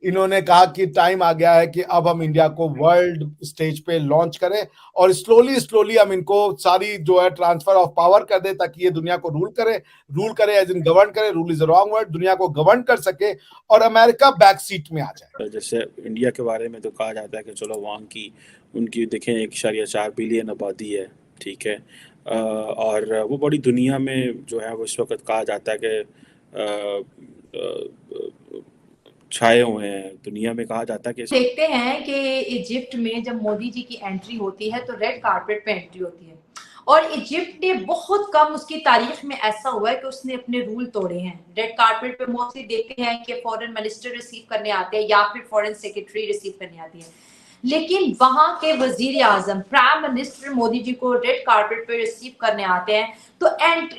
इन्होंने कहा कि टाइम आ गया है कि अब हम इंडिया को वर्ल्ड स्टेज पे लॉन्च करें और स्लोली स्लोली हम इनको सारी जो है ट्रांसफर ऑफ पावर कर दे ताकि ये दुनिया को रूल करे एज इन गवर्न करे, रूल इज रॉन्ग वर्ड, दुनिया को गवर्न कर सके और अमेरिका बैक सीट में आ जाए। जैसे इंडिया के बारे में तो कहा जाता है कि चलो वहाँ की उनकी देखें 1.4 बिलियन आबादी है, ठीक है, और वो बड़ी दुनिया में जो है वो इस वक्त कहा जाता है कि छाए हुए हैं दुनिया में, कहा जाता है कि देखते हैं कि इजिप्ट में जब मोदी जी की एंट्री होती है तो रेड कारपेट पे एंट्री होती है और इजिप्ट ने बहुत कम उसकी तारीख में ऐसा हुआ है कि उसने अपने रूल तोड़े हैं। रेड कारपेट पे मोस्टली देखते हैं कि फॉरेन मिनिस्टर रिसीव करने आते हैं या फिर फॉरेन सेक्रेटरी रिसीव करने आती है, लेकिन वहां के वजीर आजम प्राइम मिनिस्टर मोदी जी को रेड कारपेट पे रिसीव करने आते हैं। तो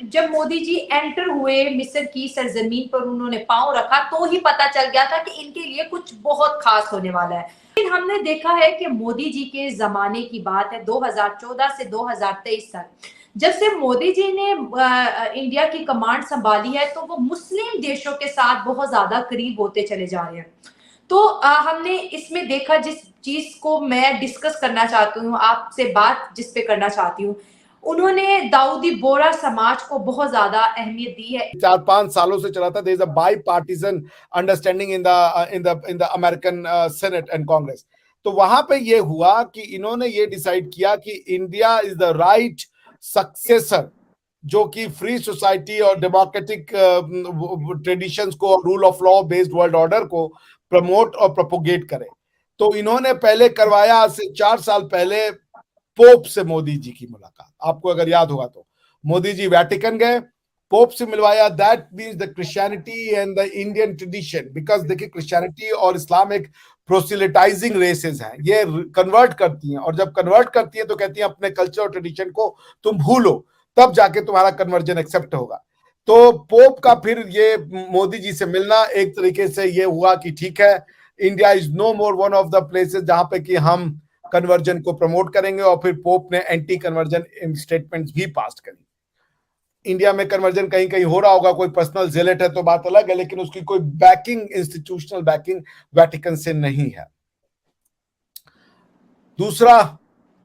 जब मोदी जी एंटर हुए मिस्र की सरजमीन पर, उन्होंने पांव रखा तो ही पता चल गया था कि इनके लिए कुछ बहुत खास होने वाला है। लेकिन हमने देखा है कि मोदी जी के जमाने की बात है 2014 से 2023 तक, जब से मोदी जी ने इंडिया की कमांड संभाली है तो वो मुस्लिम देशों के साथ बहुत ज्यादा करीब होते चले जा रहे हैं। तो हमने इसमें देखा, जिस चीज को मैं डिस्कस करना चाहती हूँ आपसे, बात जिस पे करना चाहती हूँ, उन्होंने दाऊदी बोरा समाज को बहुत ज्यादा अहमियत दी है। 4-5 सालों से चला था। There is a bipartisan understanding in the American Senate and Congress. तो वहां पे ये हुआ कि इन्होंने ये डिसाइड किया कि India is the right successor जो कि फ्री सोसाइटी और डेमोक्रेटिक ट्रेडिशंस को और rule of law based world order को प्रमोट और प्रोपोगेट करे। तो इन्होंने पहले करवाया, आज से 4 साल पहले पोप से मोदी जी की मुलाकात, आपको अगर याद होगा तो मोदी जी वेटिकन गए, पोप से मिलवाया। That means the Christianity and the Indian tradition, because देखिए क्रिश्चियनिटी और इस्लाम एक प्रोसिलिटाइजिंग रेसेस हैं, ये कन्वर्ट करती हैं और जब कन्वर्ट करती हैं तो कहती हैं अपने कल्चर और ट्रेडिशन को तुम भूलो, तब जाके तुम्हारा कन्वर्जन एक्सेप्ट होगा। तो पोप का फिर ये मोदी जी से मिलना एक तरीके से ये हुआ कि ठीक है, India is no more one of the places जहां पे कि हम कन्वर्जन को प्रमोट करेंगे। और फिर पोप ने एंटी कन्वर्जन स्टेटमेंट्स भी पास करी। इंडिया में कन्वर्जन कहीं कहीं हो रहा होगा, कोई पर्सनल जेलेट है तो बात अलग है, लेकिन उसकी कोई बैकिंग, इंस्टीट्यूशनल बैकिंग वेटिकन से नहीं है। दूसरा,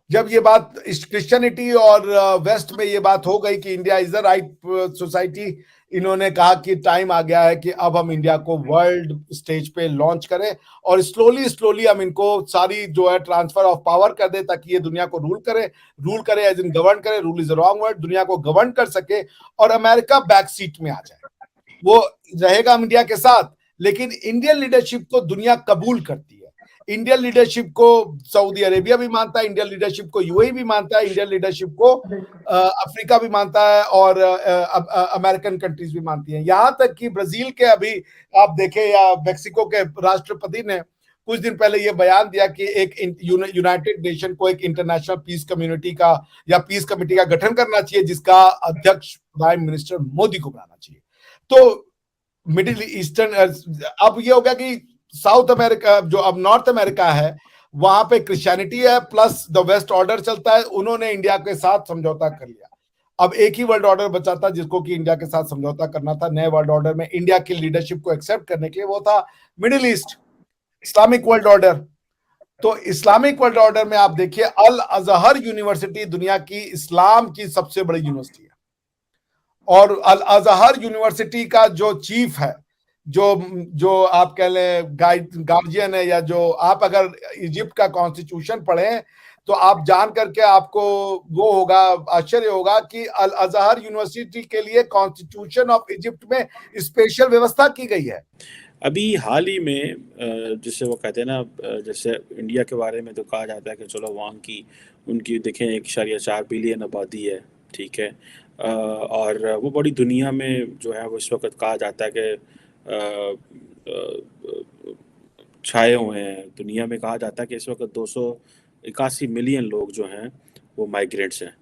जब ये बात क्रिश्चियनिटी और वेस्ट में ये बात हो गई कि India is the right society, इन्होंने कहा कि टाइम आ गया है कि अब हम इंडिया को वर्ल्ड स्टेज पे लॉन्च करें और स्लोली स्लोली हम इनको सारी जो है ट्रांसफर ऑफ पावर कर दे ताकि ये दुनिया को रूल करे एज इन गवर्न करे, रूल इज रॉन्ग वर्ड, दुनिया को गवर्न कर सके और अमेरिका बैक सीट में आ जाए। वो रहेगा इंडिया के साथ, लेकिन इंडियन लीडरशिप को दुनिया कबूल करती है। इंडियन लीडरशिप को सऊदी अरेबिया भी मानता है, इंडियन लीडरशिप को यूएई भी मानता है, इंडियन लीडरशिप को अफ्रीका भी मानता है और अमेरिकन कंट्रीज भी मानती हैं। यहां तक कि ब्राजील के अभी आप देखें या मेक्सिको के राष्ट्रपति ने कुछ दिन पहले ये बयान दिया कि एक यूनाइटेड नेशन को एक इंटरनेशनल पीस कम्युनिटी का या पीस कमेटी का गठन करना चाहिए जिसका अध्यक्ष प्राइम मिनिस्टर मोदी को बनाना चाहिए। तो मिडिल ईस्टर्न, अब ये हो गया कि साउथ अमेरिका जो अब नॉर्थ अमेरिका है वहां पे क्रिश्चियनिटी है प्लस द वेस्ट ऑर्डर चलता है, उन्होंने इंडिया के साथ समझौता कर लिया। अब एक ही वर्ल्ड ऑर्डर बचा था जिसको कि इंडिया के साथ समझौता करना था। नए वर्ल्ड ऑर्डर में इंडिया की लीडरशिप को एक्सेप्ट करने के लिए वो था middle east Islamic world order. तो इस्लामिक वर्ल्ड ऑर्डर में आप देखिए अल अजहर यूनिवर्सिटी दुनिया की इस्लाम की सबसे बड़ी यूनिवर्सिटी है और अल अजहर यूनिवर्सिटी का जो चीफ है, जो आप कह लें गार्जियन है, या जो आप अगर इजिप्ट का कॉन्स्टिट्यूशन पढ़ें तो आप जान करके आपको वो होगा, आश्चर्य होगा कि अल अजहर यूनिवर्सिटी के लिए कॉन्स्टिट्यूशन ऑफ इजिप्ट में स्पेशल व्यवस्था की गई है। अभी हाल ही में जिससे वो कहते हैं ना, जैसे इंडिया के बारे में तो कहा जाता है कि चलो वहाँ की उनकी देखें 1.4 बिलियन आबादी है, ठीक है, और वो बड़ी दुनिया में जो है वो इस वक्त कहा जाता है कि छाए हुए हैं दुनिया में। कहा जाता है कि इस वक्त 281 मिलियन लोग जो हैं वो माइग्रेंट्स हैं,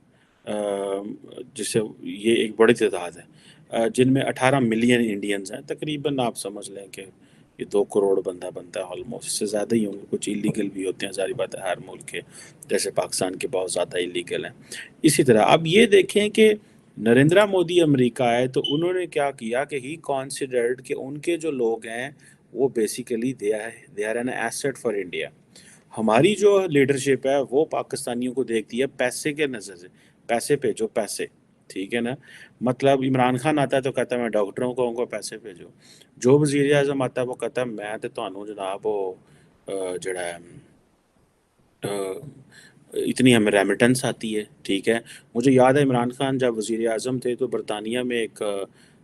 जिससे ये एक बड़ी तादाद है, जिनमें 18 मिलियन इंडियंस हैं। तकरीबन आप समझ लें कि ये 2 करोड़ बंदा बनता है ऑलमोस्ट, इससे ज़्यादा ही होंगे, कुछ इलीगल भी होते हैं, सारी बात है, हर मुल्क के जैसे पाकिस्तान के बहुत ज़्यादा इलीगल हैं। इसी तरह अब ये देखें कि नरेंद्र मोदी अमेरिका आए तो उन्होंने क्या किया कि ही कॉन्सिडर्ड कि उनके जो लोग हैं वो basically they are an asset for India. हमारी जो लीडरशिप है वो पाकिस्तानियों को देखती है पैसे के नज़र से, पैसे भेजो पैसे, ठीक है ना। मतलब इमरान खान आता है तो कहता है मैं डॉक्टरों को उनको पैसे भेजो, जो वज़ीर आज़म आता है वो कहता है मैं तो ਤੁਹਾਨੂੰ जनाब वो जड़ा है इतनी हमें रेमिटेंस आती है, ठीक है। मुझे याद है इमरान खान जब वज़ीर आज़म थे तो बरतानिया में एक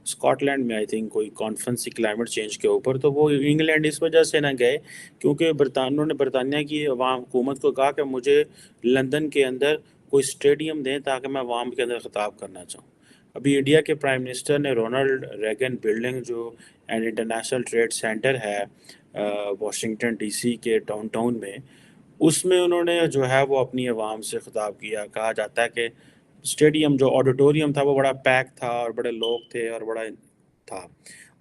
स्कॉटलैंड में आई थिंक कोई कॉन्फ्रेंस थी क्लाइमेट चेंज के ऊपर, तो वो इंग्लैंड इस वजह से ना गए क्योंकि उन्होंने बरतानिया की अवाम हुकूमत को कहा कि मुझे लंदन के अंदर कोई स्टेडियम दें ताकि मैं अवाम के अंदर ख़िताब करना चाहूँ। अभी इंडिया के प्राइम मिनिस्टर ने रोनाल्ड रेगन बिल्डिंग जो एंड इंटरनेशनल ट्रेड सेंटर है वाशिंगटन डीसी के डाउनटाउन में, उसमें उन्होंने जो है वो अपनी आवाम से ख़िताब किया। कहा जाता है कि स्टेडियम जो ऑडिटोरियम था वो बड़ा पैक था और बड़े लोग थे और बड़ा था।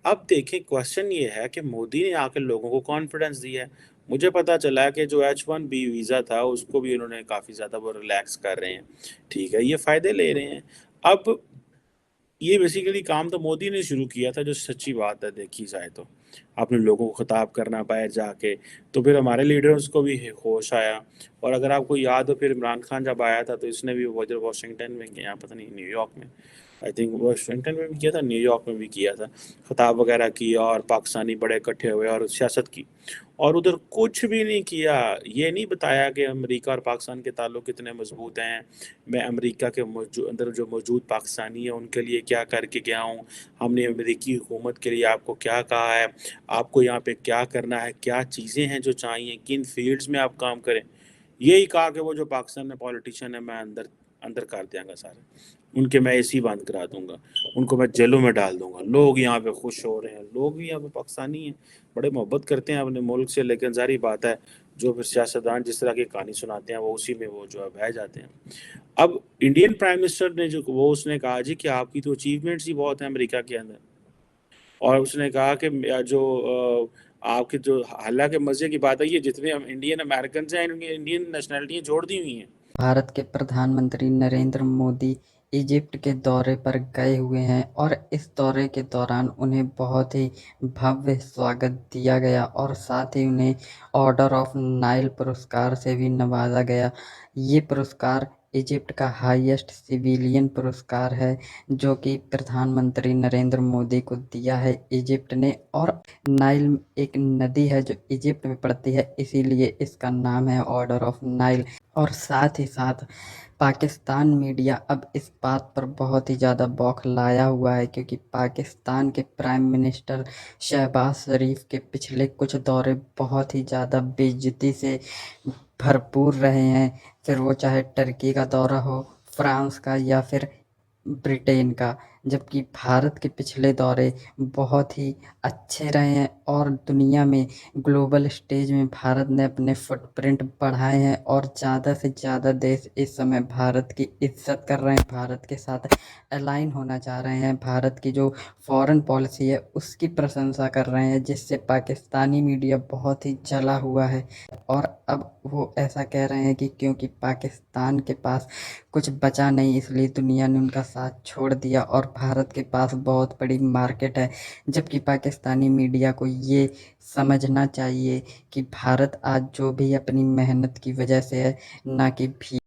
अब देखें क्वेश्चन ये है कि मोदी ने आकर लोगों को कॉन्फिडेंस दिया है। मुझे पता चला कि जो H1B वीज़ा था उसको भी उन्होंने काफ़ी ज़्यादा वो रिलैक्स कर रहे हैं, ठीक है, ये फ़ायदे ले रहे हैं। अब ये बेसिकली काम तो मोदी ने शुरू किया था, जो सच्ची बात है देखी जाए तो, अपने लोगों को खिताब करना बाहर जाके, तो फिर हमारे लीडर्स को भी होश आया। और अगर आपको याद हो फिर इमरान खान जब आया था तो इसने भी वाशिंगटन में किया, पता नहीं न्यूयॉर्क में, आई थिंक वाशिंगटन में भी किया था, न्यूयॉर्क में भी किया था, खिताब वगैरह किया और पाकिस्तानी बड़े इकट्ठे हुए और सियासत की। और उधर कुछ भी नहीं किया, ये नहीं बताया कि अमेरिका और पाकिस्तान के ताल्लुक कितने मजबूत हैं, मैं अमेरिका के अंदर जो मौजूद पाकिस्तानी है उनके लिए क्या करके गया हूँ, हमने अमेरिकी हुकूमत के लिए आपको क्या कहा है, आपको यहाँ पे क्या करना है, क्या चीज़ें हैं जो चाहिए, किन फील्ड्स में आप काम करें। यही कहा कि वो जो पाकिस्तान में पॉलिटिशियन है मैं अंदर अंदर कर देंगे सारे, उनके मैं एसी बंद करा दूंगा, उनको मैं जेलों में डाल दूंगा। लोग यहाँ पे खुश हो रहे हैं, लोग भी यहाँ पे पाकिस्तानी हैं, बड़े मोहब्बत करते हैं अपने मुल्क से, लेकिन जारी बात है जो फिर सियासतदान जिस तरह की कहानी सुनाते हैं वो उसी में वो जो है बह जाते हैं। अब इंडियन प्राइम मिनिस्टर ने जो वो उसने कहा जी कि आपकी तो अचीवमेंट्स ही बहुत हैं अमेरिका के अंदर, और उसने कहा कि जो आपके जो, हालांकि मजे की बात है ये जितने इंडियन अमेरिकन हैं इनकी इंडियन नेशनैलिटी जोड़ दी हुई हैं। भारत के प्रधानमंत्री नरेंद्र मोदी इजिप्ट के दौरे पर गए हुए हैं और इस दौरे के दौरान उन्हें बहुत ही भव्य स्वागत दिया गया और साथ ही उन्हें ऑर्डर ऑफ नाइल पुरस्कार से भी नवाजा गया। ये पुरस्कार इजिप्ट का हाईएस्ट सिविलियन पुरस्कार है जो कि प्रधानमंत्री नरेंद्र मोदी को दिया है इजिप्ट ने। और नाइल एक नदी है जो इजिप्ट में पड़ती है, इसीलिए इसका नाम है ऑर्डर ऑफ नाइल। और साथ ही साथ पाकिस्तान मीडिया अब इस बात पर बहुत ही ज़्यादा बौखलाया हुआ है क्योंकि पाकिस्तान के प्राइम मिनिस्टर शहबाज शरीफ के पिछले कुछ दौरे बहुत ही ज़्यादा बेइज्जती से भरपूर रहे हैं, फिर वो चाहे टर्की का दौरा हो, फ्रांस का या फिर ब्रिटेन का, जबकि भारत के पिछले दौरे बहुत ही अच्छे रहे हैं और दुनिया में ग्लोबल स्टेज में भारत ने अपने फुटप्रिंट बढ़ाए हैं और ज़्यादा से ज़्यादा देश इस समय भारत की इज्जत कर रहे हैं, भारत के साथ अलाइन होना चाह रहे हैं, भारत की जो फॉरेन पॉलिसी है उसकी प्रशंसा कर रहे हैं, जिससे पाकिस्तानी मीडिया बहुत ही जला हुआ है। और अब वो ऐसा कह रहे हैं कि क्योंकि पाकिस्तान के पास कुछ बचा नहीं इसलिए दुनिया ने उनका साथ छोड़ दिया और भारत के पास बहुत बड़ी मार्केट है, जबकि पाकिस्तानी मीडिया को ये समझना चाहिए कि भारत आज जो भी अपनी मेहनत की वजह से है, ना कि भी